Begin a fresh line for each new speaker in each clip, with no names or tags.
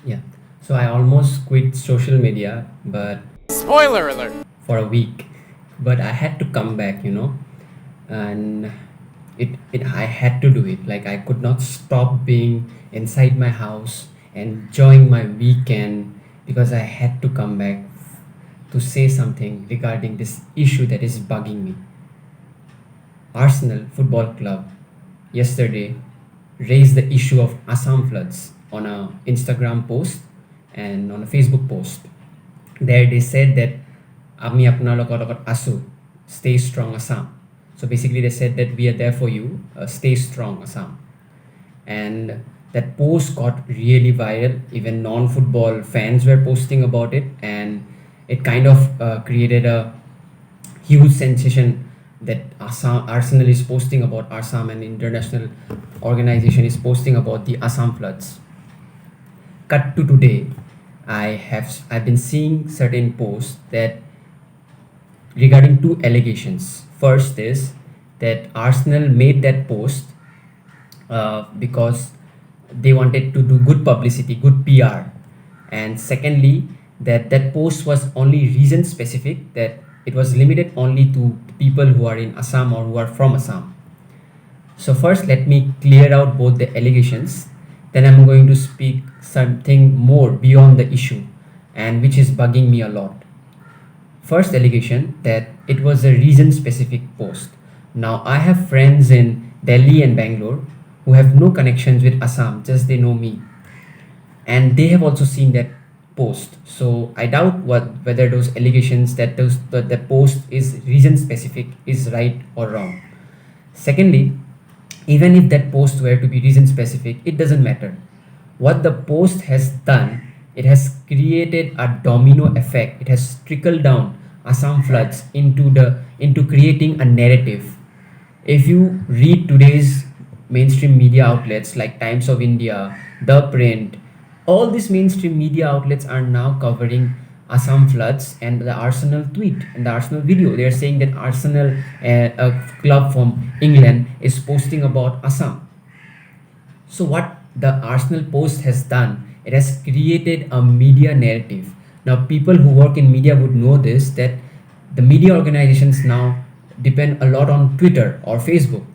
Yeah. So I almost quit social media, but
Spoiler alert!
for a week. But I had to come back, and it I had to do it. Like I could not stop being inside my house, enjoying my weekend because I had to come back to say something regarding this issue that is bugging me. Arsenal Football Club yesterday raised the issue of Assam floods on a Instagram post and on a Facebook post. There they said that আমি আপোনালোকৰ লগত আছো, stay strong Assam. So basically they said that we are there for you, stay strong Assam. And that post got really viral. Even non-football fans were posting about it, and it kind of created a huge sensation that Arsenal is posting about Assam, and international organization is posting about the Assam floods. Cut to today, I've been seeing certain posts that regarding two allegations. First is that Arsenal made that post because they wanted to do good publicity, good PR, and secondly that post was only region specific, that it was limited only to people who are in Assam or who are from Assam. So first let me clear out both the allegations, then I'm going to speak something more beyond the issue and which is bugging me a lot. First allegation, that it was a region specific post. Now I have friends in Delhi and Bangalore who have no connections with Assam, just they know me, and they have also seen that post. So I doubt whether those allegations that the post is region specific is right or wrong. Secondly, even if that post were to be region specific, it doesn't matter. What the post has done, it has created a domino effect. It has trickled down Assam floods into creating a narrative. If you read today's mainstream media outlets like Times of India, The Print, all these mainstream media outlets are now covering Assam floods and the Arsenal tweet and the Arsenal video. They are saying that Arsenal, a club from England, is posting about Assam. So what the Arsenal post has done, it has created a media narrative. Now people who work in media would know this, that the media organizations now depend a lot on Twitter or Facebook.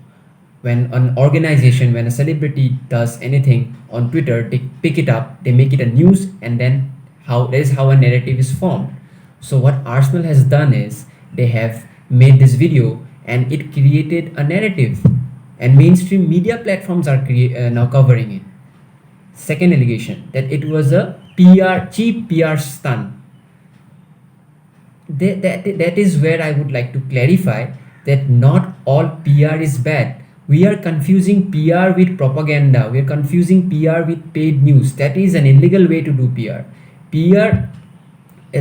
When an organization, when a celebrity does anything on Twitter, they pick it up, they make it a news, and then that is how a narrative is formed. So what Arsenal has done is they have made this video and it created a narrative, and mainstream media platforms are now covering it. Second allegation, that it was a cheap PR stunt. That is where I would like to clarify that not all PR is bad. We are confusing PR with propaganda. We are confusing PR with paid news. That is an illegal way to do PR. PR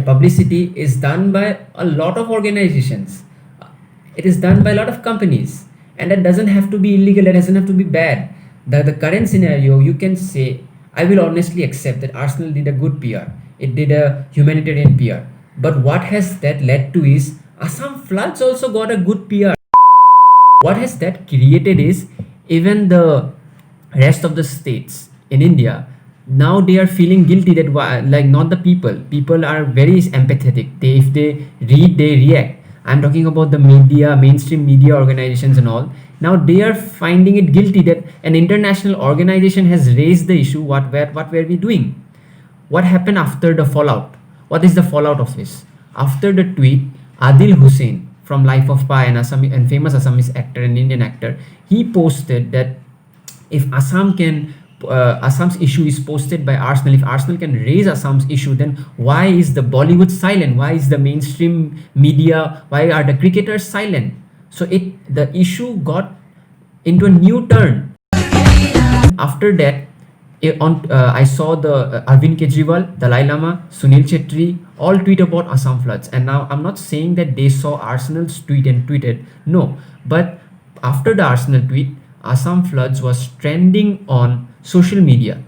publicity is done by a lot of organizations. It is done by a lot of companies, and that doesn't have to be illegal. It doesn't have to be bad. The current scenario, you can say, I will honestly accept that Arsenal did a good PR. It did a humanitarian PR. But what has that led to is Assam floods also got a good PR. What has that created is even the rest of the states in India, now they are feeling guilty that like not the people are very empathetic. If they read, they react. I'm talking about the media, mainstream media organizations and all. Now they are finding it guilty that an international organization has raised the issue. What were we doing? What happened after the fallout? What is the fallout of this? After the tweet, Adil Hussain from Life of Pi, and famous Assamese actor and Indian actor, he posted that if Assam's issue is posted by Arsenal, if Arsenal can raise Assam's issue, then why is the Bollywood silent? Why is the mainstream media, why are the cricketers silent? So the issue got into a new turn. After that, I saw the Arvind Kejriwal, Dalai Lama, Sunil Chetri all tweet about Assam floods. And now I'm not saying that they saw Arsenal's tweet and tweeted. No, but after the Arsenal tweet, Assam floods was trending on social media.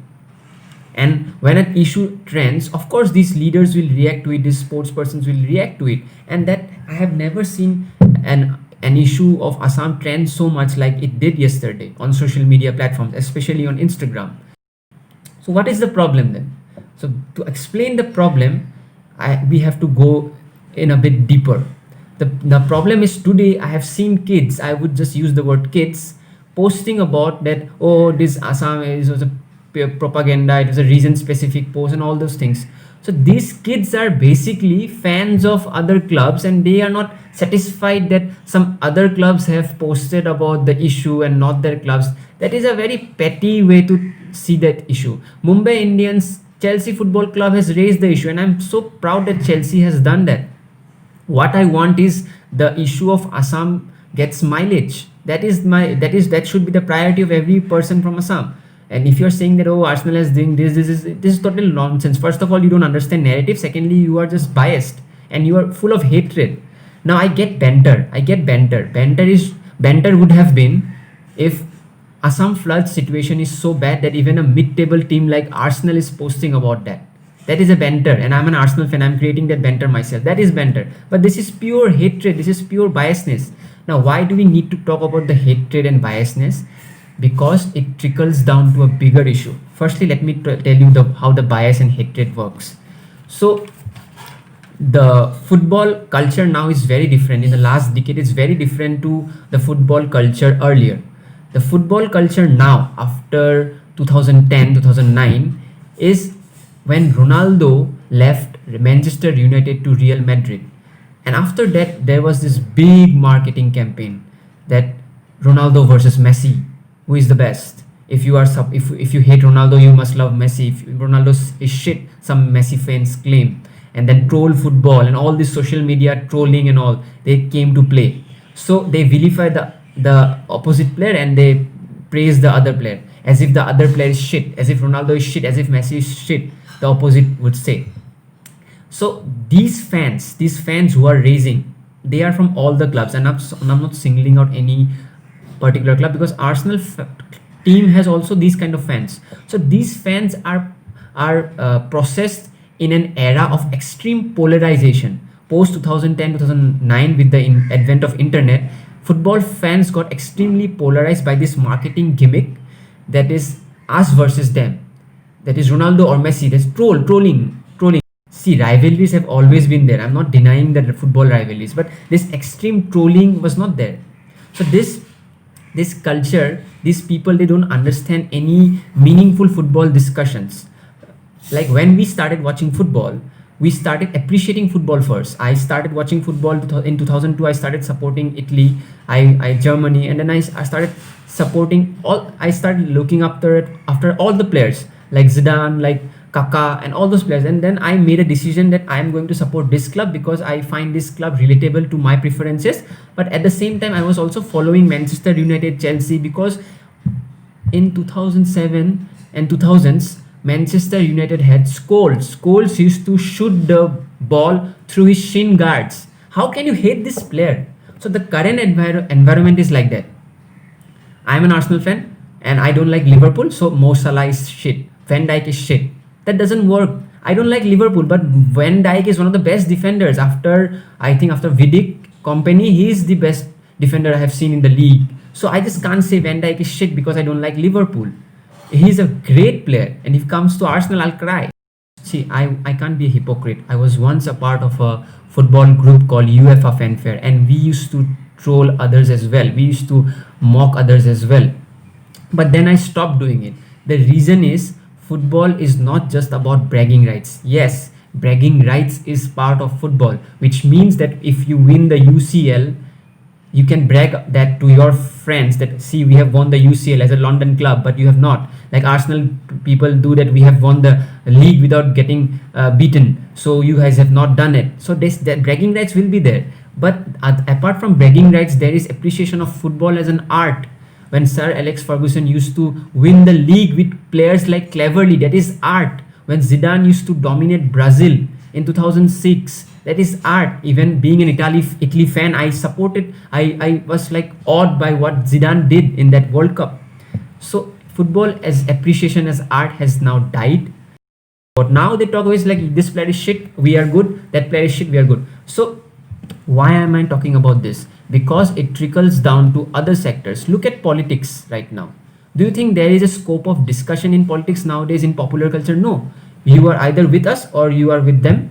And when an issue trends, of course these leaders will react to it, these sports persons will react to it. And that I have never seen an issue of Assam trend so much like it did yesterday on social media platforms, especially on Instagram. So what is the problem then? So to explain the problem, we have to go in a bit deeper. The problem is today I have seen kids, I would just use the word kids, posting about that, oh, this Assam is was a propaganda, it was a region specific post and all those things. So these kids are basically fans of other clubs and they are not satisfied that some other clubs have posted about the issue and not their clubs. That is a very petty way to see that issue. Mumbai Indians Chelsea Football Club has raised the issue and I'm so proud that Chelsea has done that. What I want is the issue of Assam gets mileage. That should be the priority of every person from Assam. And if you're saying that, oh, Arsenal is doing this is total nonsense. First of all, you don't understand narrative. Secondly, you are just biased and you are full of hatred. Now I get banter. Banter would have been if Assam flood situation is so bad that even a mid-table team like Arsenal is posting about that. That is a banter, and I'm an Arsenal fan. I'm creating that banter myself. That is banter. But this is pure hatred. This is pure biasness. Now, why do we need to talk about the hatred and biasness? Because it trickles down to a bigger issue. Firstly, let me tell you how the bias and hatred works. So, the football culture now is very different. In the last decade, it's very different to the football culture earlier. The football culture now, after 2010, 2009, is when Ronaldo left Manchester United to Real Madrid. And after that, there was this big marketing campaign that Ronaldo versus Messi, who is the best? If you hate Ronaldo, you must love Messi. If Ronaldo is shit, some Messi fans claim. And then troll football and all this social media trolling and all, they came to play. So they vilify the opposite player and they praise the other player as if the other player is shit, as if Ronaldo is shit, as if Messi is shit, the opposite would say. So these fans who are raising, they are from all the clubs, and I'm not singling out any particular club because Arsenal team has also these kind of fans. So these fans are processed in an era of extreme polarization. Post 2010 2009, with the advent of internet, football fans got extremely polarized by this marketing gimmick that is us versus them. That is Ronaldo or Messi. There's trolling. See, rivalries have always been there. I'm not denying that football rivalries, but this extreme trolling was not there. So this culture, these people, they don't understand any meaningful football discussions. Like when we started watching football, we started appreciating football first. I started watching football in 2002. I started supporting Italy, I Germany, and then I started supporting all. I started looking after all the players like Zidane, like Kaká, and all those players. And then I made a decision that I am going to support this club because I find this club relatable to my preferences. But at the same time, I was also following Manchester United, Chelsea, because in 2007 and 2000s, Manchester United had Scholes. Scholes used to shoot the ball through his shin guards. How can you hate this player? So the current environment is like that. I'm an Arsenal fan and I don't like Liverpool, so Mo Salah is shit. Van Dijk is shit. That doesn't work. I don't like Liverpool, but Van Dijk is one of the best defenders. After Vidic Company, he is the best defender I have seen in the league. So I just can't say Van Dijk is shit because I don't like Liverpool. He's a great player, and if it comes to Arsenal, I'll cry. See, I can't be a hypocrite. I was once a part of a football group called UEFA Fanfare, and we used to troll others as well. We used to mock others as well. But then I stopped doing it. The reason is football is not just about bragging rights. Yes, bragging rights is part of football, which means that if you win the UCL, you can brag that to your friends that, see, we have won the UCL as a London club, but you have not. Like Arsenal people do that, we have won the league without getting beaten, so you guys have not done it. So that bragging rights will be there. But apart from bragging rights, there is appreciation of football as an art. When Sir Alex Ferguson used to win the league with players like Cleverley, that is art. When Zidane used to dominate Brazil in 2006, that is art. Even being an Italy fan, I was like awed by what Zidane did in that World Cup. So football as appreciation as art has now died. But now they talk always like, this player is shit, we are good, that player is shit, we are good. So why am I talking about this? Because it trickles down to other sectors. Look at politics right now. Do you think there is a scope of discussion in politics nowadays in popular culture? No. You are either with us or you are with them.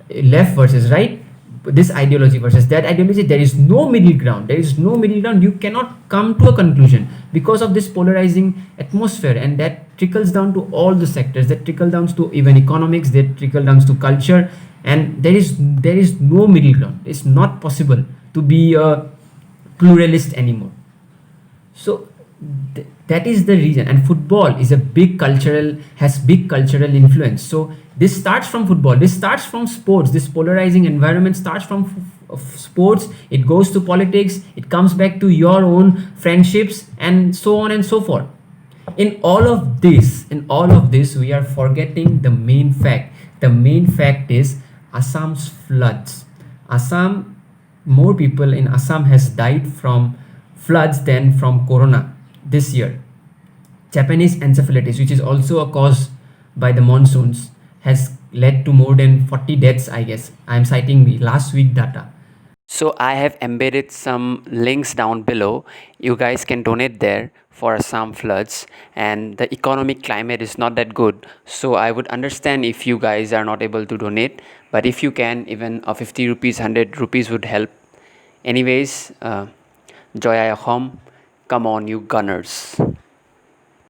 Left versus right, this ideology versus that ideology, there is no middle ground, there is no middle ground. You cannot come to a conclusion because of this polarizing atmosphere, and that trickles down to all the sectors, that trickle down to even economics, that trickle down to culture. And there is no middle ground. It's not possible to be a pluralist anymore. So that is the reason. And football is a big cultural, has big cultural influence. So this starts from football, this starts from sports, this polarizing environment starts from sports, it goes to politics, it comes back to your own friendships, and so on and so forth. In all of this we are forgetting the main fact. The main fact is Assam's floods. Assam, more people in Assam has died from floods than from corona this year. Japanese encephalitis, which is also a cause by the monsoons, has led to more than 40 deaths, I guess. I am citing the last week data. So I have embedded some links down below. You guys can donate there for Assam floods, and the economic climate is not that good. So I would understand if you guys are not able to donate, but if you can, even a 50 rupees, 100 rupees would help. Anyways, Joy Ahom, come on, you gunners.